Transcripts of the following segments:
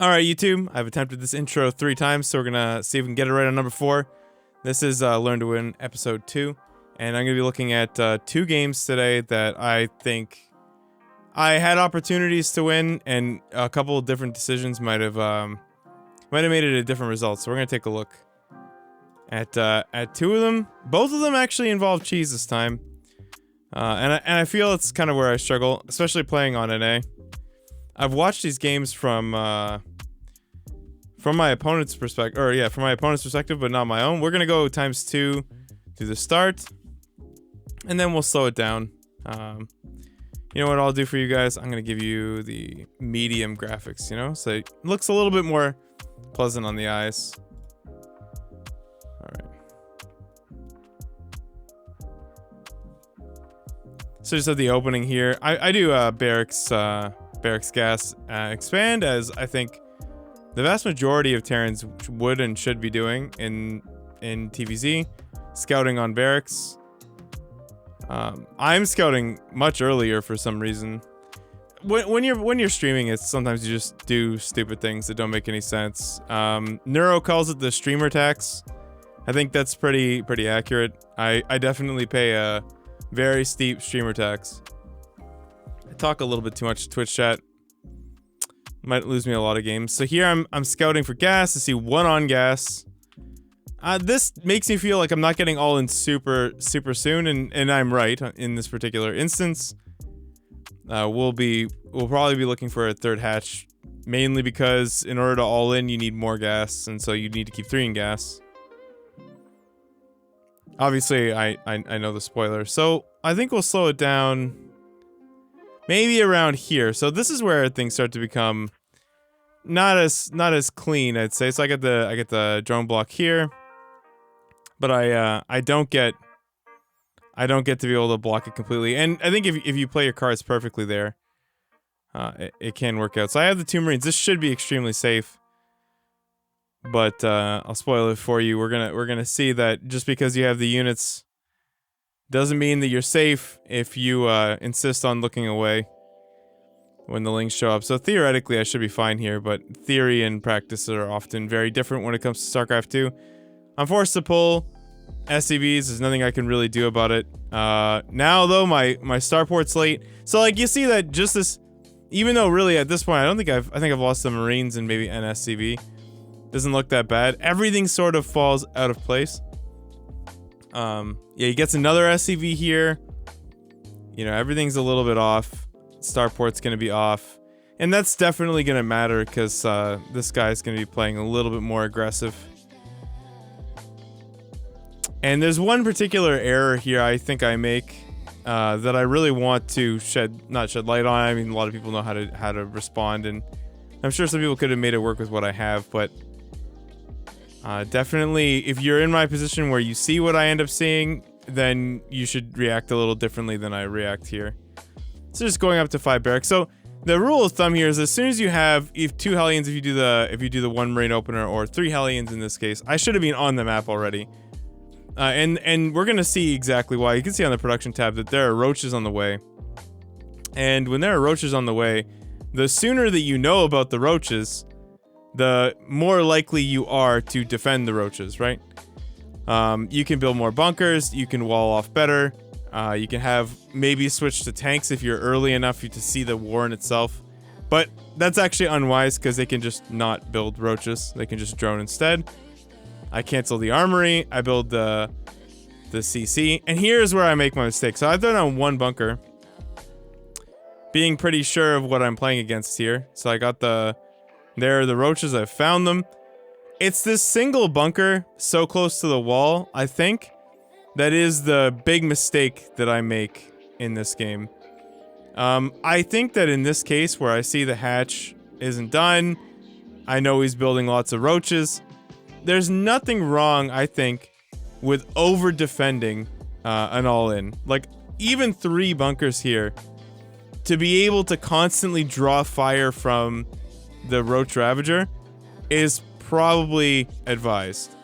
Alright, YouTube, I've attempted this intro 3 times, so we're gonna see if we can get it right on number 4. This is Learn to Win episode 2, and I'm gonna be looking at 2 games today that I think I had opportunities to win, and a couple of different decisions might have made it a different result. So we're gonna take a look at 2 of them. Both of them actually involve cheese this time, and I feel it's kind of where I struggle, especially playing on NA. I've watched these games from my opponent's perspective, from my opponent's perspective, but not my own. We're gonna go times 2 to the start, and then we'll slow it down. You know what I'll do for you guys? I'm gonna give you the medium graphics, you know, so it looks a little bit more pleasant on the eyes. All right. So just at the opening here, I do barracks gas expand, as I think the vast majority of Terrans would and should be doing in TVZ, scouting on barracks. I'm scouting much earlier for some reason. When you're streaming, it's sometimes you just do stupid things that don't make any sense. Neuro calls it the streamer tax. I think that's pretty accurate. I definitely pay a very steep streamer tax. I talk a little bit too much Twitch chat. Might lose me a lot of games. So here I'm scouting for gas. I see 1 on gas. This makes me feel like I'm not getting all in super soon, and I'm right in this particular instance. We'll probably be looking for a 3rd hatch, mainly because in order to all in, you need more gas, and so you need to keep 3 in gas. Obviously, I know the spoiler, so I think we'll slow it down. Maybe around here. So this is where things start to become not as clean, I'd say. So I get the drone block here, but I don't get to be able to block it completely. And I think if you play your cards perfectly there, it can work out. So I have the 2 Marines. This should be extremely safe, but I'll spoil it for you. We're gonna see that just because you have the units doesn't mean that you're safe if you insist on looking away when the links show up. So theoretically, I should be fine here, but theory and practice are often very different when it comes to StarCraft 2. I'm forced to pull SCVs. There's nothing I can really do about it. Now, though, my starport's late. So, like, you see that just this... Even though, really, at this point, I think I've lost the Marines and maybe an SCV. Doesn't look that bad. Everything sort of falls out of place. Yeah, he gets another SCV here. You know, everything's a little bit off. Starport's gonna be off. And that's definitely gonna matter because this guy's gonna be playing a little bit more aggressive. And there's one particular error here I think I make that I really want to not shed light on. I mean, a lot of people know how to respond, and I'm sure some people could have made it work with what I have, but definitely, if you're in my position where you see what I end up seeing, then you should react a little differently than I react here. So just going up to 5 barracks. So the rule of thumb here is as soon as you have 2 Hellions, if you do the 1 Marine opener, or 3 Hellions in this case, I should have been on the map already. And we're gonna see exactly why. You can see on the production tab that there are roaches on the way. And when there are roaches on the way, the sooner that you know about the roaches, the more likely you are to defend the roaches, right? You can build more bunkers, you can wall off better, you can have maybe switch to tanks if you're early enough to see the war in itself. But that's actually unwise because they can just not build roaches, they can just drone instead. I cancel the armory, I build the CC, and here's where I make my mistake. So I've done on 1 bunker, being pretty sure of what I'm playing against here. So I got there are the roaches, I've found them. It's this single bunker so close to the wall, I think, that is the big mistake that I make in this game. I think that in this case, where I see the hatch isn't done, I know he's building lots of roaches. There's nothing wrong, I think, with over-defending an all-in. Like, even 3 bunkers here, to be able to constantly draw fire from the Roach Ravager is probably advised.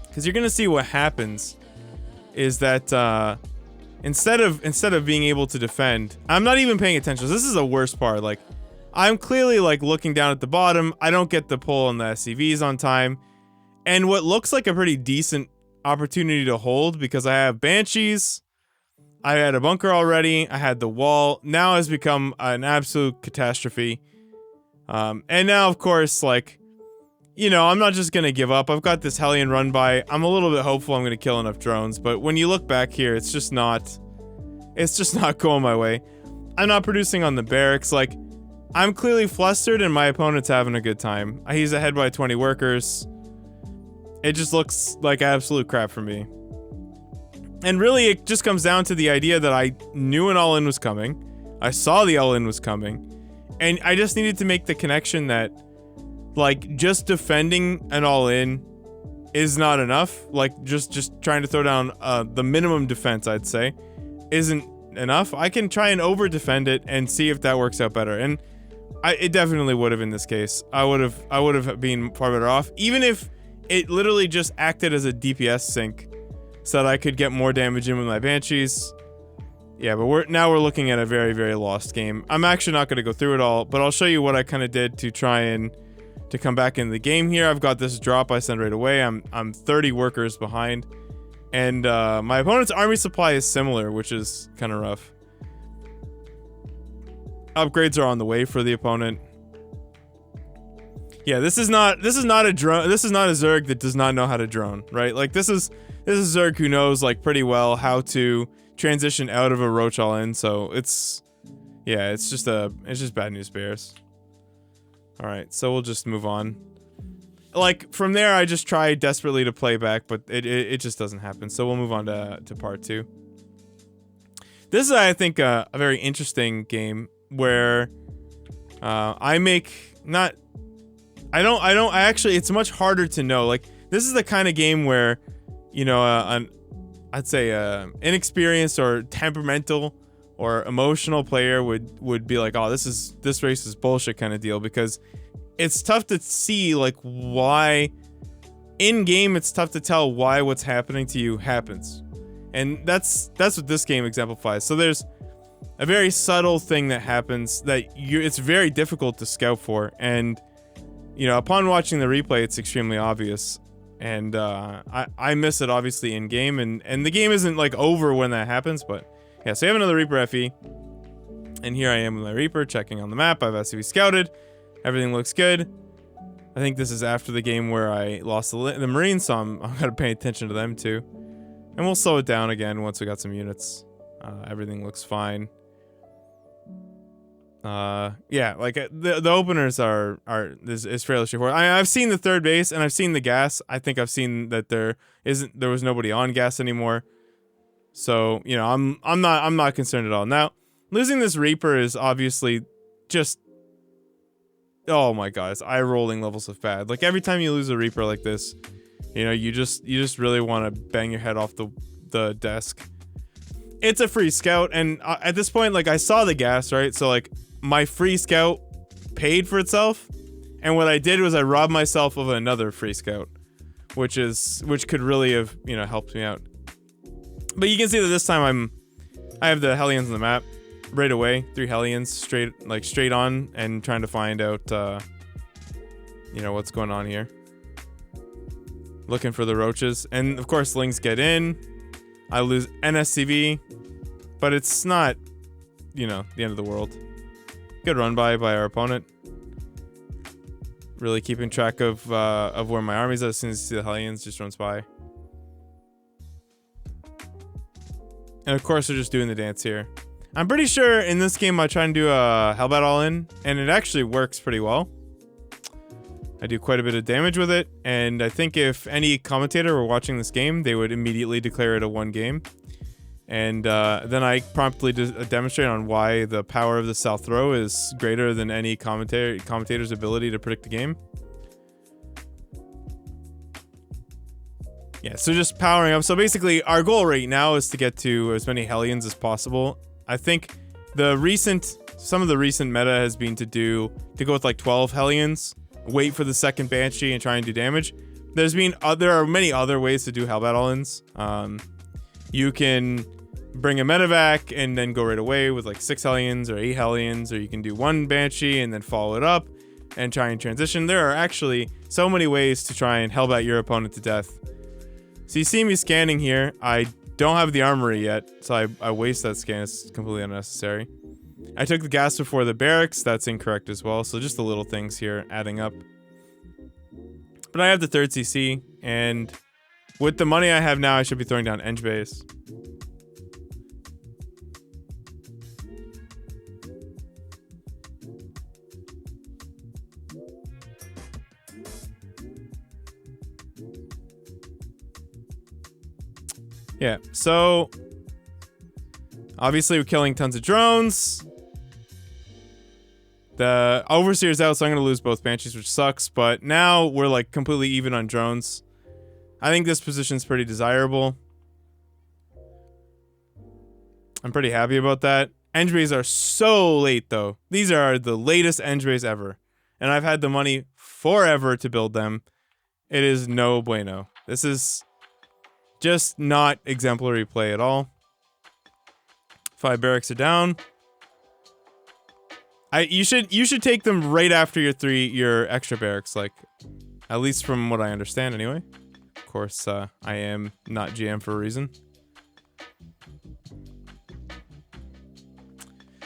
Because you're gonna see what happens is that instead of being able to defend, I'm not even paying attention. This is the worst part. Like, I'm clearly like looking down at the bottom. I don't get the pull on the SCVs on time. And what looks like a pretty decent opportunity to hold, because I have Banshees, I had a bunker already, I had the wall, now has become an absolute catastrophe. And now, of course, like, you know, I'm not just gonna give up. I've got this Hellion run by. I'm a little bit hopeful I'm gonna kill enough drones, but when you look back here, it's just not going my way. I'm not producing on the barracks. Like, I'm clearly flustered and my opponent's having a good time. He's ahead by 20 workers. It just looks like absolute crap for me. And really, it just comes down to the idea that I knew an all-in was coming. I saw the all-in was coming. And I just needed to make the connection that, like, just defending an all-in is not enough. Like, just trying to throw down the minimum defense, I'd say, isn't enough. I can try and over-defend it and see if that works out better. And it definitely would have in this case. I would have been far better off. Even if it literally just acted as a DPS sink so that I could get more damage in with my Banshees. Yeah, but we're looking at a very, very lost game. I'm actually not going to go through it all, but I'll show you what I kind of did to try and to come back into the game here. I've got this drop I send right away. I'm 30 workers behind, and my opponent's army supply is similar, which is kind of rough. Upgrades are on the way for the opponent. Yeah, this is not a drone. This is not a Zerg that does not know how to drone, right? Like, this is Zerg who knows, like, pretty well how to transition out of a roach all in. So it's just bad news bears. All right, so we'll just move on. Like, from there, I just try desperately to play back, but it just doesn't happen. So we'll move on to part 2. This is, I think, a very interesting game where it's much harder to know. Like, this is the kind of game where, you know, I'd say inexperienced or temperamental or emotional player would be like, oh, this race is bullshit kind of deal, because it's tough to see, like, why in game it's tough to tell why what's happening to you happens. And that's what this game exemplifies. So there's a very subtle thing that happens that it's very difficult to scout for, and you know, upon watching the replay, it's extremely obvious. And I miss it obviously in game, and the game isn't like over when that happens, but yeah. So you have another Reaper FE, and here I am with my Reaper checking on the map. I've SCV scouted, everything looks good. I think this is after the game where I lost the Marines, so I'm gonna pay attention to them too. And we'll slow it down again once we got some units. Everything looks fine. Yeah, like the openers is fairly straightforward. I've seen the third base and I've seen the gas. I think I've seen that there was nobody on gas anymore. So, you know, I'm not concerned at all. Now, losing this Reaper is obviously just, oh my god, it's eye rolling levels of bad. Like, every time you lose a Reaper like this, you know, you just really want to bang your head off the desk. It's a free scout, and at this point, like, I saw the gas, right? So, like, my free scout paid for itself, and what I did was I robbed myself of another free scout, which could really have, you know, helped me out. But you can see that this time I have the Hellions on the map right away, 3 Hellions straight on, and trying to find out, you know, what's going on here. Looking for the roaches, and of course Lings get in. I lose NSCV, but it's not, you know, the end of the world. Good run by our opponent. Really keeping track of where my army's at. As soon as you see the Hellions, just runs by. And of course, they're just doing the dance here. I'm pretty sure in this game I try and do a Hellbat all-in, and it actually works pretty well. I do quite a bit of damage with it, and I think if any commentator were watching this game, they would immediately declare it a 1 game. And then I promptly demonstrate on why the power of the South Throw is greater than any commentator's ability to predict the game. Yeah, so just powering up. So basically, our goal right now is to get to as many Hellions as possible. I think some of the recent meta has been to go with like 12 Hellions, wait for the second Banshee and try and do damage. There are many other ways to do Hellbat all-ins. You can bring a medevac and then go right away with like 6 Hellions or 8 Hellions, or you can do 1 Banshee and then follow it up and try and transition. There are actually so many ways to try and hellbat your opponent to death. So you see me scanning here. I don't have the armory yet, so I waste that scan. It's completely unnecessary. I took the gas before the barracks. That's incorrect as well. So just the little things here adding up. But I have the 3rd CC, and with the money I have now, I should be throwing down Eng base. Yeah, so obviously we're killing tons of drones. The Overseer's out, so I'm going to lose both Banshees, which sucks. But now we're like completely even on drones. I think this position's pretty desirable. I'm pretty happy about that. Eng bays are so late, though. These are the latest Eng bays ever. And I've had the money forever to build them. It is no bueno. This is just not exemplary play at all. 5 barracks are down. You should take them right after your extra barracks, like, at least from what I understand anyway. Of course, I am not GM for a reason.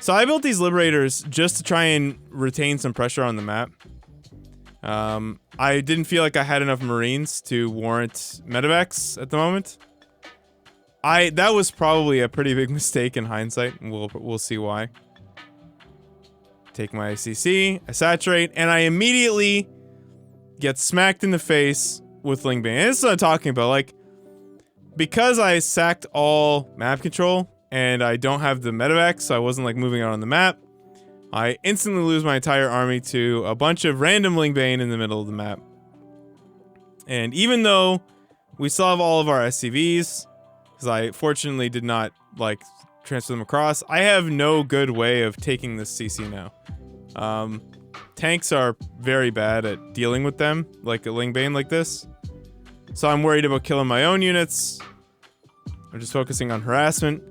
So I built these Liberators just to try and retain some pressure on the map. I didn't feel like I had enough Marines to warrant medevacs at the moment. That was probably a pretty big mistake in hindsight, and we'll see why. Take my CC, I saturate, and I immediately get smacked in the face with Lingbane. And this is what I'm talking about, like, because I sacked all map control and I don't have the medevacs, so I wasn't like moving out on the map, I instantly lose my entire army to a bunch of random Lingbane in the middle of the map. And even though we still have all of our SCVs, because I fortunately did not like transfer them across, I have no good way of taking this CC now. Tanks are very bad at dealing with them, like a Lingbane like this. So I'm worried about killing my own units. I'm just focusing on harassment.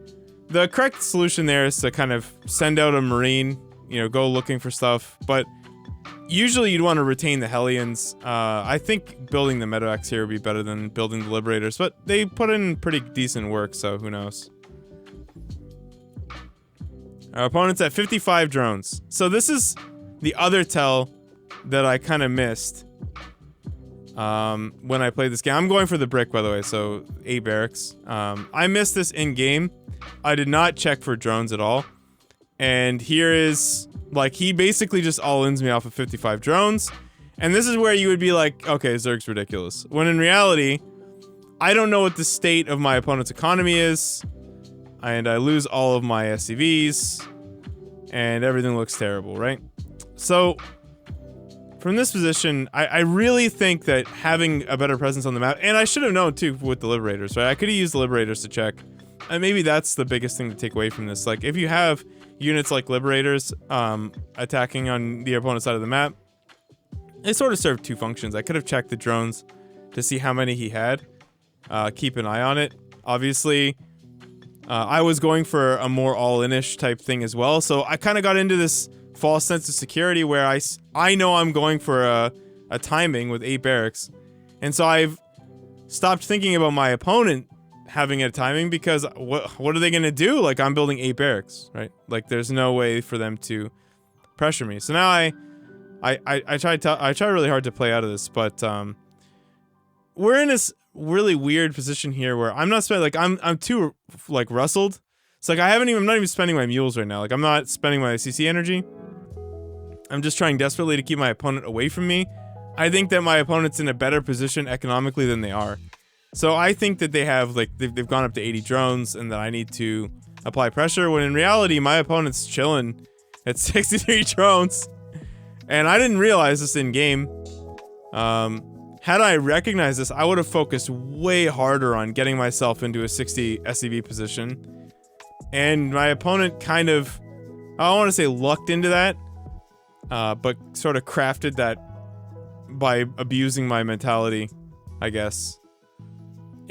The correct solution there is to kind of send out a Marine, you know, go looking for stuff. But usually you'd want to retain the Hellions. I think building the medevacs here would be better than building the Liberators, but they put in pretty decent work, so who knows. Our opponent's at 55 drones. So this is the other tell that I kind of missed when I played this game. I'm going for the brick, by the way, so 8 barracks. I missed this in-game. I did not check for drones at all. And here is, like, he basically just all-ins me off of 55 drones. And this is where you would be like, okay, Zerg's ridiculous. When in reality, I don't know what the state of my opponent's economy is. And I lose all of my SCVs. And everything looks terrible, right? So, from this position, I really think that having a better presence on the map, and I should have known too with the Liberators, right? I could have used the Liberators to check. And maybe that's the biggest thing to take away from this. Like, if you have units like Liberators attacking on the opponent's side of the map, they sort of serve 2 functions. I could have checked the drones to see how many he had. Keep an eye on it. Obviously, I was going for a more all-in-ish type thing as well. So I kind of got into this false sense of security where I know I'm going for a timing with 8 barracks. And so I've stopped thinking about my opponent having a timing, because what are they going to do? Like, I'm building 8 barracks, right? Like, there's no way for them to pressure me. So now I try really hard to play out of this, but we're in this really weird position here where I'm not spending, like, I'm too like rustled. It's like I'm not even spending my mules right now. Like, I'm not spending my CC energy. I'm just trying desperately to keep my opponent away from me. I think that my opponent's in a better position economically than they are. So I think that they have, like, they've gone up to 80 drones and that I need to apply pressure, when in reality my opponent's chilling at 63 drones. And I didn't realize this in game. Had I recognized this, I would have focused way harder on getting myself into a 60 SCV position. And my opponent kind of, I don't want to say lucked into that, but sort of crafted that by abusing my mentality, I guess.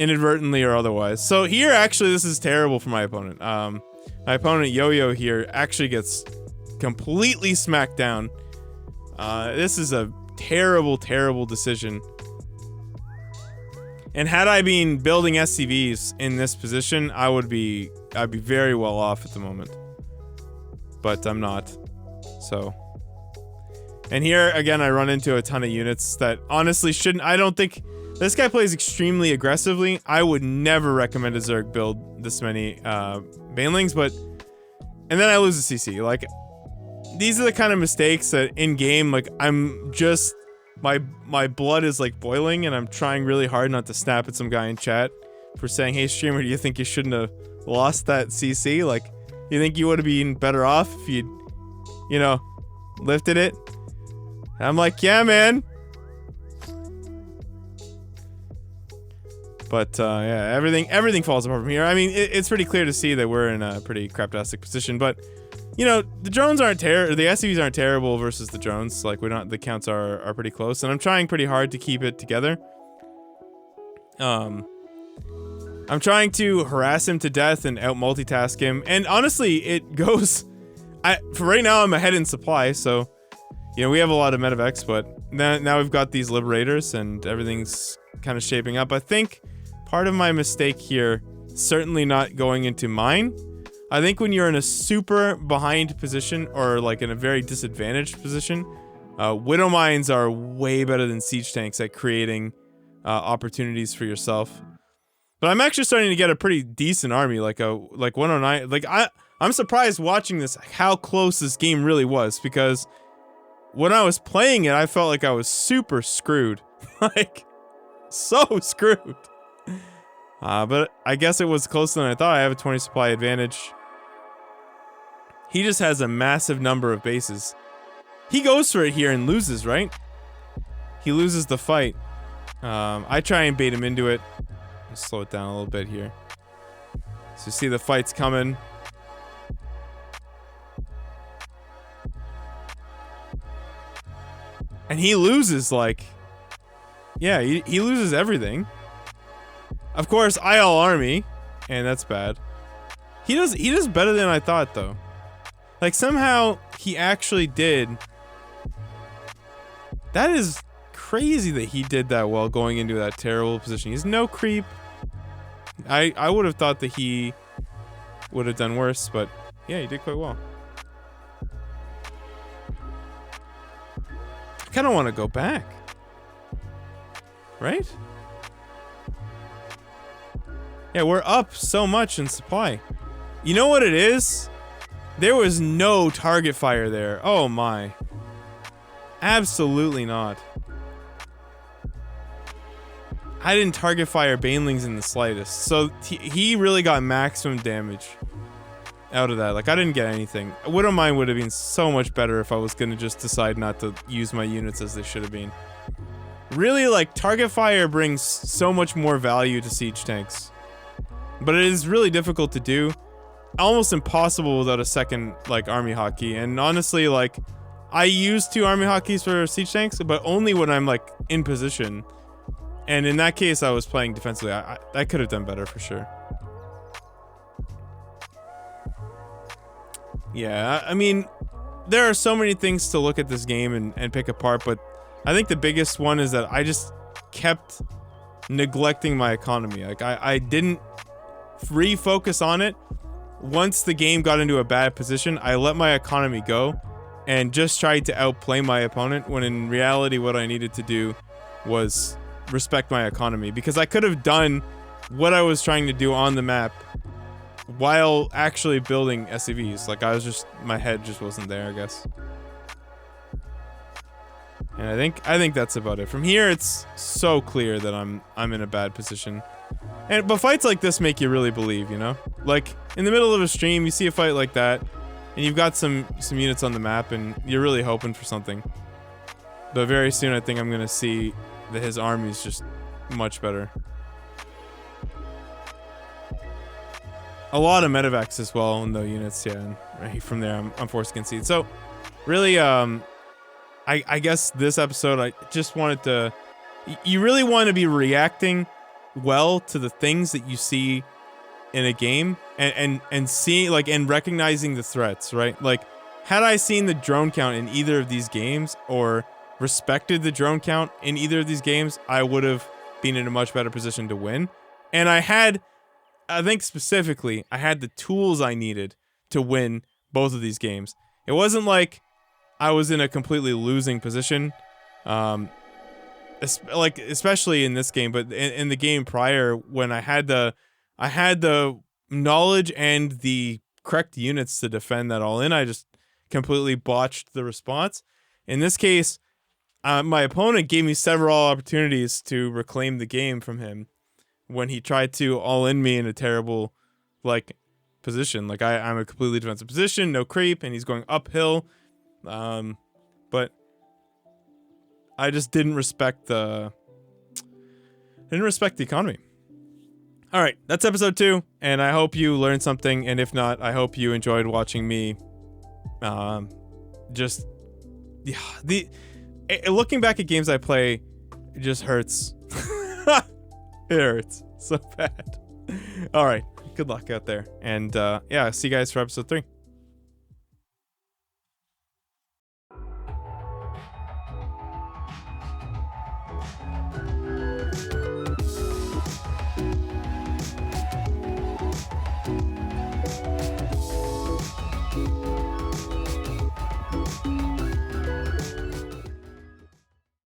inadvertently or otherwise. So here, actually, this is terrible for my opponent. My opponent Yo-Yo here actually gets completely smacked down. This is a terrible, terrible decision. And had I been building SCVs in this position, I'd be very well off at the moment. But I'm not. So. And here, again, I run into a ton of units that honestly shouldn't. I don't think. This guy plays extremely aggressively. I would never recommend a Zerg build this many Banelings, but. And then I lose a CC. Like, these are the kind of mistakes that in game, like, I'm just. My blood is like boiling, and I'm trying really hard not to snap at some guy in chat for saying, "Hey streamer, do you think you shouldn't have lost that CC? Like, you think you would have been better off if you'd, you know, lifted it?" And I'm like, "Yeah, man." But yeah, everything falls apart from here. I mean, it's pretty clear to see that we're in a pretty craptastic position, but. You know, the drones aren't terrible. The SCVs aren't terrible versus the drones. Like, the counts are pretty close, and I'm trying pretty hard to keep it together. I'm trying to harass him to death and out multitask him, and honestly, it goes. For right now, I'm ahead in supply, so you know we have a lot of medevacs, but now we've got these liberators, and everything's kind of shaping up. I think part of my mistake here, certainly not going into mine. I think when you're in a super behind position or like in a very disadvantaged position, Widow Mines are way better than siege tanks at creating opportunities for yourself. But I'm actually starting to get a pretty decent army, like 109. Like I'm surprised watching this how close this game really was, because when I was playing it, I felt like I was super screwed, like so screwed. But I guess it was closer than I thought. I have a 20 supply advantage. He just has a massive number of bases. He goes for it here and loses, right? He loses the fight. I try and bait him into it. Let's slow it down a little bit here. So you see the fight's coming. And he loses, like... Yeah, he loses everything. Of course, I all army. And that's bad. He does better than I thought, though. Like, somehow, he actually did. That is crazy that he did that well going into that terrible position. He's no creep. I would have thought that he would have done worse, but yeah, he did quite well. I kind of want to go back. Right? Yeah, we're up so much in supply. You know what it is? There was no target fire there. Oh my. Absolutely not. I didn't target fire Banelings in the slightest. So he really got maximum damage out of that. Like, I didn't get anything. Widow Mine would have been so much better if I was gonna just decide not to use my units as they should have been. Really, like, target fire brings so much more value to siege tanks. But it is really difficult to do. Almost impossible without a second, like, army hotkey. And honestly, like, I use 2 army hotkeys for siege tanks, but only when I'm, like, in position. And in that case, I was playing defensively. I could have done better for sure. Yeah, I mean, there are so many things to look at this game and pick apart, but I think the biggest one is that I just kept neglecting my economy. Like, I didn't refocus on it. Once the game got into a bad position, I let my economy go and just tried to outplay my opponent, when in reality what I needed to do was respect my economy, because I could have done what I was trying to do on the map while actually building SCVs. Like, my head just wasn't there, I guess. And I think that's about it. From here, it's so clear that I'm in a bad position. But fights like this make you really believe, you know? Like, in the middle of a stream, you see a fight like that, and you've got some units on the map, and you're really hoping for something. But very soon, I think I'm gonna see that his army's just much better. A lot of medevacs as well in the units, yeah, and right from there, I'm forced to concede. So, really, I guess this episode, I just wanted to... You really want to be reacting well to the things that you see in a game, and seeing like and recognizing the threats, right? Like, had I seen the drone count in either of these games or respected the drone count in either of these games, I would have been in a much better position to win. And I think specifically, I had the tools I needed to win both of these games. It wasn't like I was in a completely losing position, especially in this game, but in the game prior, when I had the knowledge and the correct units to defend that all in, I just completely botched the response. In this case, my opponent gave me several opportunities to reclaim the game from him when he tried to all in me in a terrible position. Like I'm a completely defensive position, no creep, and he's going uphill. But I just didn't respect the economy. All right, that's episode 2, and I hope you learned something, and if not, I hope you enjoyed watching me looking back at games I play, it just hurts. It hurts so bad. All right, good luck out there, and yeah, see you guys for episode 3.